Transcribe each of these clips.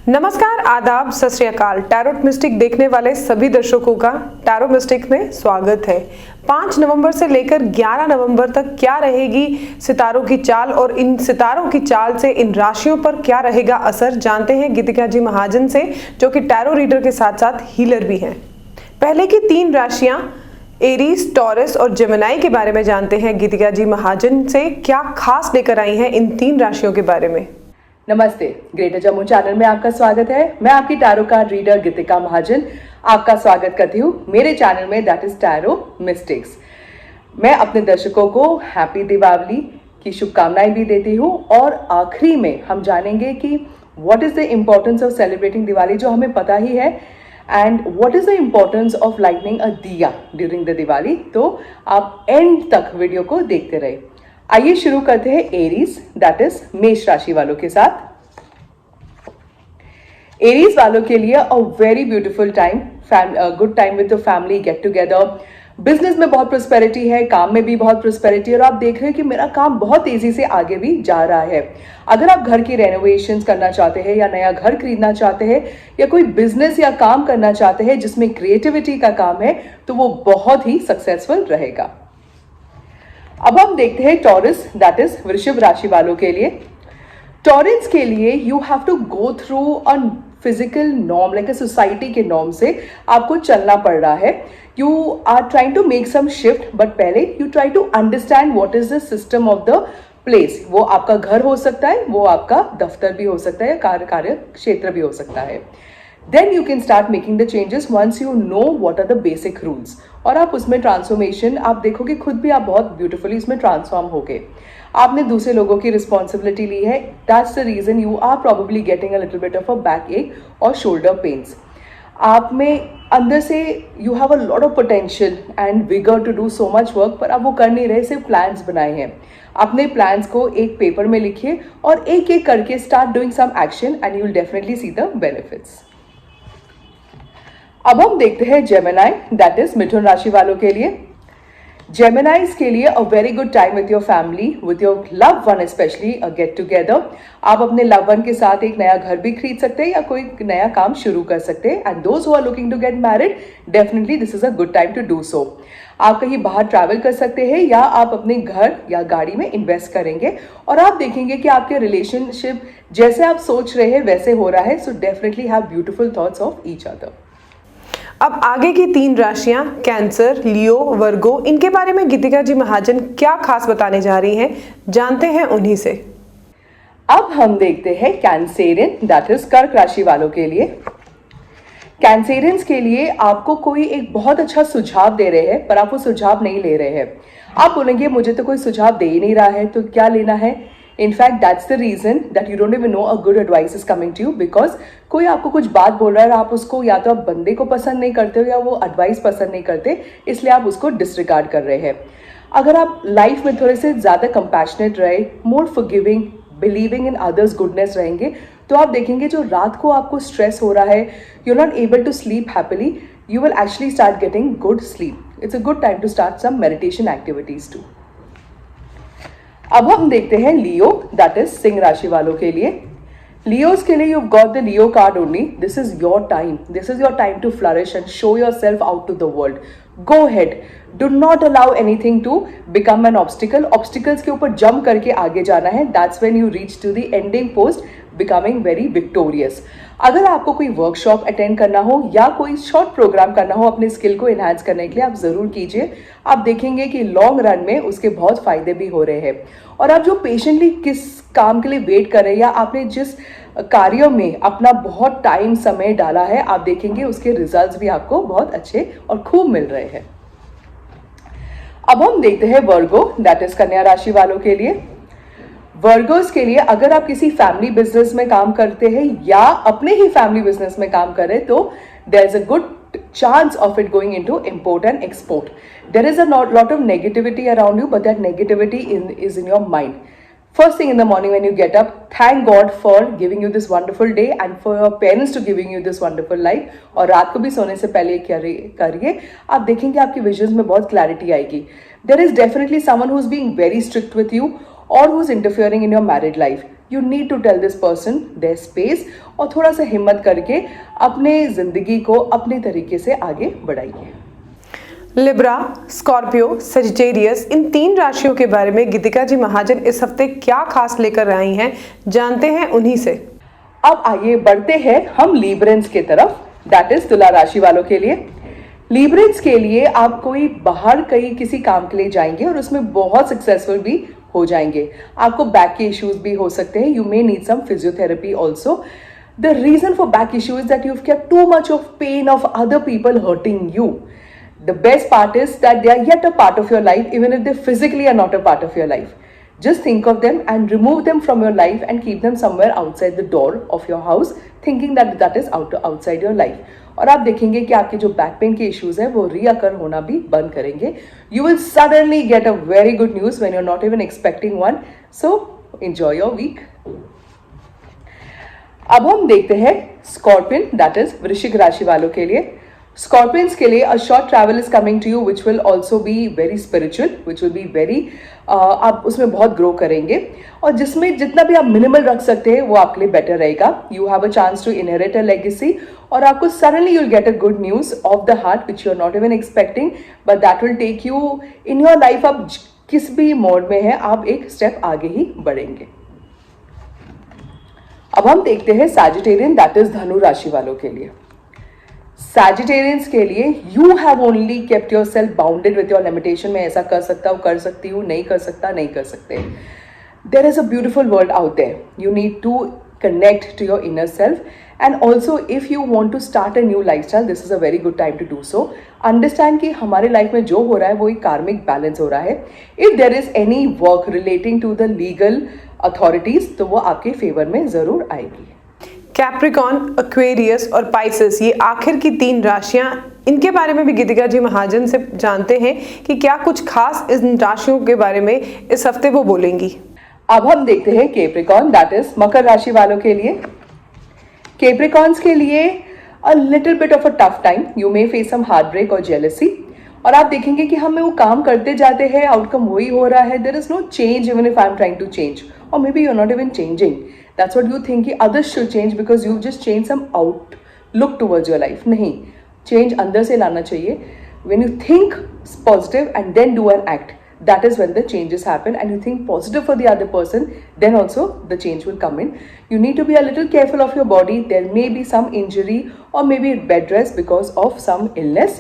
नमस्कार, आदाब, सत श्री अकाल। टैरोट मिस्टिक देखने वाले सभी दर्शकों का टैरो मिस्टिक में स्वागत है। 5 नवंबर से लेकर 11 नवंबर तक क्या रहेगी सितारों की चाल और इन सितारों की चाल से इन राशियों पर क्या रहेगा असर, जानते हैं गीतिका जी महाजन से, जो कि टैरो रीडर के साथ साथ हीलर भी हैं। पहले की 3 राशियां एरीज, टॉरस और जेमिनी के बारे में जानते हैं गीतिका जी महाजन से। क्या खास लेकर आई हैं इन 3 राशियों के बारे में। नमस्ते, ग्रेटर जम्मू चैनल में आपका स्वागत है। मैं आपकी टैरो कार्ड रीडर गीतिका महाजन आपका स्वागत करती हूँ मेरे चैनल में, दैट इज टैरो मिस्टिक्स। मैं अपने दर्शकों को हैप्पी दिवाली की शुभकामनाएं भी देती हूँ और आखिरी में हम जानेंगे कि what is the importance of celebrating Diwali, जो हमें पता ही है, and what is the importance of lighting a diya during the Diwali. तो आप एंड तक वीडियो को देखते रहे। आइए शुरू करते हैं एरीज, दैट इज मेष राशि वालों के साथ। एरीज वालों के लिए a very beautiful time, good time with the family, get together. Business में बहुत प्रोस्पेरिटी है, काम में भी बहुत प्रोस्पेरिटी है और आप देख रहे हैं कि मेरा काम बहुत तेजी से आगे भी जा रहा है। अगर आप घर की रेनोवेशंस करना चाहते हैं या नया घर खरीदना चाहते हैं या कोई बिजनेस या काम करना चाहते हैं जिसमें क्रिएटिविटी का काम है, तो वो बहुत ही सक्सेसफुल रहेगा। अब हम देखते हैं टॉरस, दैट इज वृषभ राशि वालों के लिए। टॉरस के लिए you have to go through a physical norm, like a society के नॉर्म से आपको चलना पड़ रहा है। You are trying to make some shift, but पहले you try to understand what is the system of the place. वो आपका घर हो सकता है, वो आपका दफ्तर भी हो सकता है, कार्य क्षेत्र भी हो सकता है। Then you can start making the changes once you know what are the basic rules. और आप उसमें ट्रांसफॉर्मेशन आप देखोगे, खुद भी आप बहुत ब्यूटिफुली इसमें ट्रांसफॉर्म हो गए। आपने दूसरे लोगों की रिस्पॉन्सिबिलिटी ली है। That's the reason you are probably getting a little bit of a backache और शोल्डर पेन्स। आप में अंदर से you have a lot of potential and vigour to do so much work, पर आप वो कर नहीं रहे, सिर्फ प्लान्स बनाए हैं। अपने प्लान्स को एक पेपर में लिखिए और एक एक करके start doing some action and you will definitely see the benefits. अब हम देखते हैं जेमिनी, दैट इज मिथुन राशि वालों के लिए। जेमिनाइज के लिए a very good time with your family, with your love one, specially a get together. आप अपने लव वन के साथ एक नया घर भी खरीद सकते हैं या कोई नया काम शुरू कर सकते हैं। And those who are looking to get married, definitely this is a good time to do so. आप कहीं बाहर ट्रैवल कर सकते हैं या आप अपने घर या गाड़ी में इन्वेस्ट करेंगे और आप देखेंगे कि आपके रिलेशनशिप जैसे आप सोच रहे हैं वैसे हो रहा है। So definitely have beautiful thoughts of each other. अब आगे की 3 राशियां कैंसर, लियो, वर्गो, इनके बारे में गीतिका जी महाजन क्या खास बताने जा रही हैं, जानते हैं उन्हीं से। अब हम देखते हैं कैंसेरियन, दैट इज कर्क राशि वालों के लिए। कैंसेरियंस के लिए आपको कोई एक बहुत अच्छा सुझाव दे रहे हैं, पर आप वो सुझाव नहीं ले रहे हैं। आप बोलेंगे मुझे तो कोई सुझाव दे ही नहीं रहा है, तो क्या लेना है। In fact, that's the reason that you don't even know a good advice is coming to you, because कोई आपको कुछ बात बोल रहा है और आप उसको, या तो आप बंदे को पसंद नहीं करते हो या वो एडवाइस पसंद नहीं करते, इसलिए आप उसको डिसरिगार्ड कर रहे हैं। अगर आप लाइफ में थोड़े से ज़्यादा कंपैशनेट रहे, more forgiving, believing in others goodness रहेंगे, तो आप देखेंगे जो रात को आपको स्ट्रेस हो रहा है, you are not able to sleep happily, you will actually start getting good sleep. It's a good time to start some meditation activities too. अब हम देखते हैं लियो, दैट इज सिंह राशि वालों के लिए। लियोज के लिए you got the Leo card only. This is your time, this is your time to flourish and show yourself out to the world. Go head, do not allow anything to become an obstacle. Obstacles के ऊपर jump करके आगे जाना है। That's when you reach to the ending post, becoming very victorious. अगर आपको कोई workshop attend करना हो या कोई शॉर्ट प्रोग्राम करना हो अपने स्किल को एनहांस करने के लिए, आप ज़रूर कीजिए। आप देखेंगे कि लॉन्ग रन में उसके बहुत फायदे भी हो रहे हैं। और आप जो पेशेंटली किस काम के लिए वेट कर रहे हैं या आपने जिस कार्यों में अपना बहुत टाइम समय डाला है, आप देखेंगे उसके रिजल्ट्स भी आपको बहुत अच्छे और खूब मिल रहे हैं। अब हम देखते हैं वर्गो, दैट इज कन्या राशि वालों के लिए। वर्गोस के लिए अगर आप किसी फैमिली बिजनेस में काम करते हैं या अपने ही फैमिली बिजनेस में काम कर रहे हैं, तो there is a good chance of it going into import and export. There is a lot of negativity around you, but that negativity is in your mind. First thing in the morning when you get up, thank God for giving you this wonderful day and for your parents to giving you this wonderful life. और रात को भी सोने से पहले करिए, आप देखेंगे आपकी विजन्स में बहुत क्लैरिटी आएगी। There is definitely someone who is being very strict with you or who is interfering in your married life. You need to tell this person their space और थोड़ा सा हिम्मत करके अपने ज़िंदगी को अपने तरीके से आगे बढ़ाइए। लिब्रा, स्कॉर्पियो, सजिटेरियस, इन 3 राशियों के बारे में गीतिका जी महाजन इस हफ्ते क्या खास लेकर आई हैं, जानते हैं उन्हीं से। अब आइए बढ़ते हैं हम लीब्रेंस के तरफ, दैट इज तुला राशि वालों के लिए। लीब्रेंस के लिए आप कोई बाहर कहीं किसी काम के लिए जाएंगे और उसमें बहुत सक्सेसफुल भी हो जाएंगे। आपको बैक के इश्यूज भी हो सकते हैं, you may need some physiotherapy also. The reason for back issue is that you have kept too much of pain of other people hurting you. The best part is that they are yet a part of your life, even if they physically are not a part of your life. Just think of them and remove them from your life and keep them somewhere outside the door of your house, thinking that that is outside your life. और आप देखेंगे कि आपके जो back pain के issues हैं वो रीअकर होना भी बंद करेंगे. You will suddenly get a very good news when you're not even expecting one. So enjoy your week. अब हम देखते हैं स्कॉर्पियन, दैट इज वृश्चिक राशि वालों के लिए. स्कॉर्पियंस के लिए a short travel is coming to you which will also be very spiritual, which will be very, आप उसमें बहुत ग्रो करेंगे और जिसमें जितना भी आप मिनिमल रख सकते हैं वो आपके लिए बेटर रहेगा. You have a chance to inherit a legacy और आपको suddenly you'll get a good news of the heart which you are not even expecting, but that will take you in your life. आप किस भी mode में है आप एक step आगे ही बढ़ेंगे. अब हम देखते हैं सैजिटेरियन, दैट इज धनु राशि वालों के लिए. सैजिटेरियंस के लिए you have only kept your self bounded with your limitation. मैं ऐसा कर सकता हूँ, कर सकती हूँ, नहीं कर सकता, नहीं कर सकते. There is a beautiful world out there. You need to connect to your inner self, and also if you want to start a new lifestyle, this is a very good time to do so. Understand कि हमारे life में जो हो रहा है वो एक कार्मिक बैलेंस हो रहा है. If there is any work relating to the legal authorities तो वो आपके फेवर में जरूर आएगी. कैप्रिकॉन, एक्वेरियस और पाइसेस, ये आखिर की 3 राशियां, इनके बारे में भी गीतिका जी महाजन से जानते हैं कि क्या कुछ खास इन राशियों के बारे में इस हफ्ते वो बोलेंगी. अब हम देखते हैं कैप्रिकॉन, दैट इज मकर राशि वालों के लिए. कैप्रिकॉन्स के लिए a little bit of a tough time. You may face some heartbreak और जेलसी. और आप देखेंगे कि हमें वो काम करते जाते हैं, आउटकम वही हो रहा है. There is no change even if I am trying to change, और maybe you are not even changing. That's what you think कि others should change because you just change some outlook towards your life. नहीं, change अंदर से लाना चाहिए. When you think positive and then do an act, that is when the changes happen, and you think positive for the other person, then also the change will come in. You need to be a little careful of your body. There may be some injury or maybe bed rest because of some illness.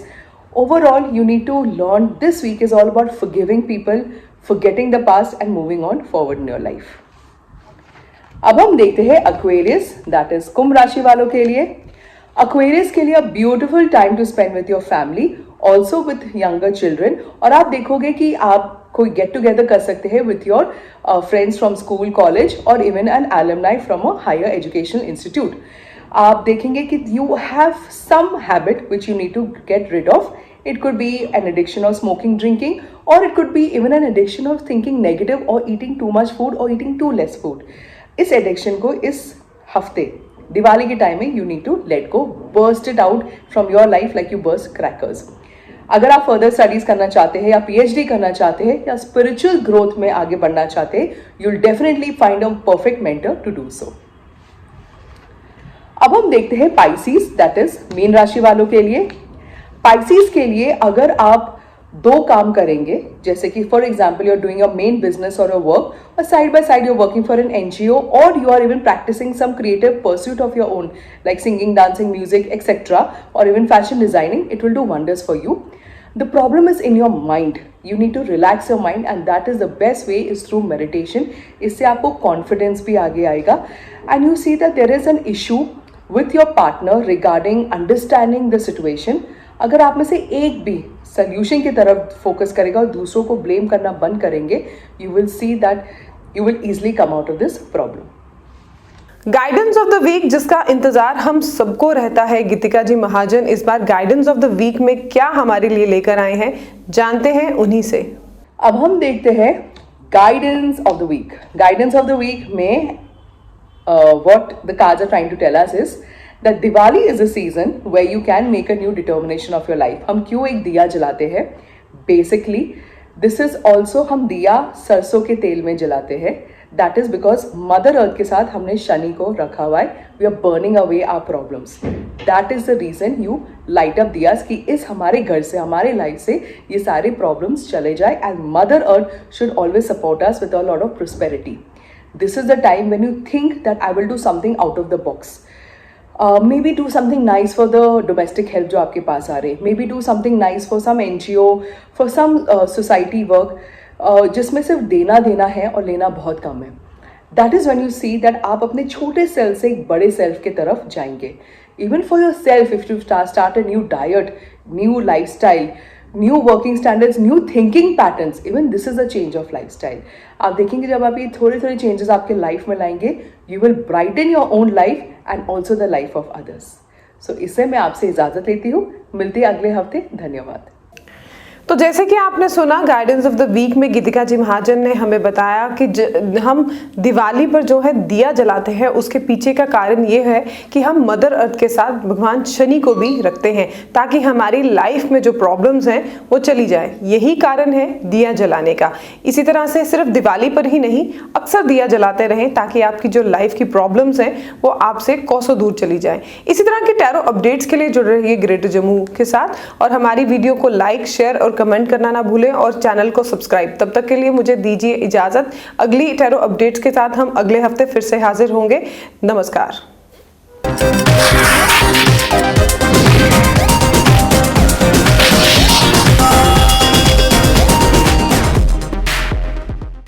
Overall, you need to learn. This week is all about forgiving people, forgetting the past and moving on forward in your life. अब हम देखते हैं Aquarius, that is कुंभ राशि वालों के लिए. Aquarius के लिए a beautiful time to spend with your family, also with younger children. और आप देखोगे कि आप कोई गेट टुगेदर कर सकते हैं with your friends from school, college or even an alumni from a higher educational institute. आप देखेंगे कि you have some habit which you need to get rid of. It could be an addiction of smoking, drinking, or it could be even an addiction of thinking negative or eating too much food or eating too less food. इस addiction को इस हफ्ते दिवाली के time में you need to let go, burst it out from your life like you burst crackers. अगर आप further studies करना चाहते हैं या पीएचडी करना चाहते हैं या स्पिरिचुअल ग्रोथ में आगे बढ़ना चाहते हैं, you will definitely find a perfect mentor to do so. अब हम देखते हैं पाइसीज, दैट इज मीन राशि वालों के लिए. पाइसीज के लिए अगर आप 2 काम करेंगे, जैसे कि for example you are doing your main business और योर वर्क, और side by side you are working for an NGO, और you are even practising some creative pursuit of your own like singing, dancing, music etcetera, और even fashion designing, it will do wonders for you. The problem is in your mind. You need to relax your mind, and that is the best way is through meditation. इससे आपको confidence भी आगे आएगा. And you see that there is an issue with your partner regarding understanding the situation. अगर आप में से एक भी solution की तरफ focus करेगा और दूसरों को blame करना बंद करेंगे, you will see that you will easily come out of this problem. Guidance of the week, जिसका इंतजार हम सबको रहता है, गीतिका जी महाजन इस बार गाइडेंस ऑफ द वीक में क्या हमारे लिए लेकर आए हैं, जानते हैं उन्हीं से. अब हम देखते हैं guidance of the week. Guidance of the week में what the cards are trying to tell us is that Diwali is a season where you can make a new determination of your life. हम क्यों एक दिया जलाते हैं? Basically, this is also हम दिया सरसों के तेल में जलाते हैं. That is because mother earth के साथ हमने शनि को रखा हुआ है. We are burning away our problems. That is the reason you light up diyas कि इस हमारे घर से, हमारे लाइफ से ये सारे प्रॉब्लम्स चले जाए. And mother earth should always support us with a lot of prosperity. This is the time when you think that I will do something out of the box. Maybe do something nice for the domestic help जो आपके पास आ रहे हैं. Maybe do something nice for some NGO, for some society work, जिसमें सिर्फ देना है और लेना बहुत कम है. That is when you see that आप अपने छोटे सेल्फ से एक बड़े सेल्फ की तरफ जाएंगे. Even for yourself, if you start a new diet, new lifestyle, new working standards, new thinking patterns, even this is a change of lifestyle. आप देखेंगे जब आप ये थोड़े थोड़े चेंजेस आपके लाइफ में लाएंगे, you will brighten your own life and also the life of others. So इससे मैं आपसे इजाजत लेती हूँ. मिलते हैं अगले हफ्ते. धन्यवाद. तो जैसे कि आपने सुना, गाइडेंस ऑफ द वीक में गीतिका जी महाजन ने हमें बताया कि हम दिवाली पर जो है दिया जलाते हैं, उसके पीछे का कारण ये है कि हम मदर अर्थ के साथ भगवान शनि को भी रखते हैं ताकि हमारी लाइफ में जो प्रॉब्लम्स हैं वो चली जाए. यही कारण है दिया जलाने का. इसी तरह से सिर्फ दिवाली पर ही नहीं, अक्सर दिया जलाते रहें ताकि आपकी जो लाइफ की प्रॉब्लम्स हैं वो आपसे कोसों दूर चली जाए. इसी तरह के टैरो अपडेट्स के लिए जुड़े रहिए ग्रेटर जम्मू के साथ और हमारी वीडियो को लाइक, शेयर और कमेंट करना ना भूलें और चैनल को सब्सक्राइब. तब तक के लिए मुझे दीजिए इजाजत. अगली टैरो अपडेट्स के साथ हम अगले हफ्ते फिर से हाजिर होंगे. नमस्कार.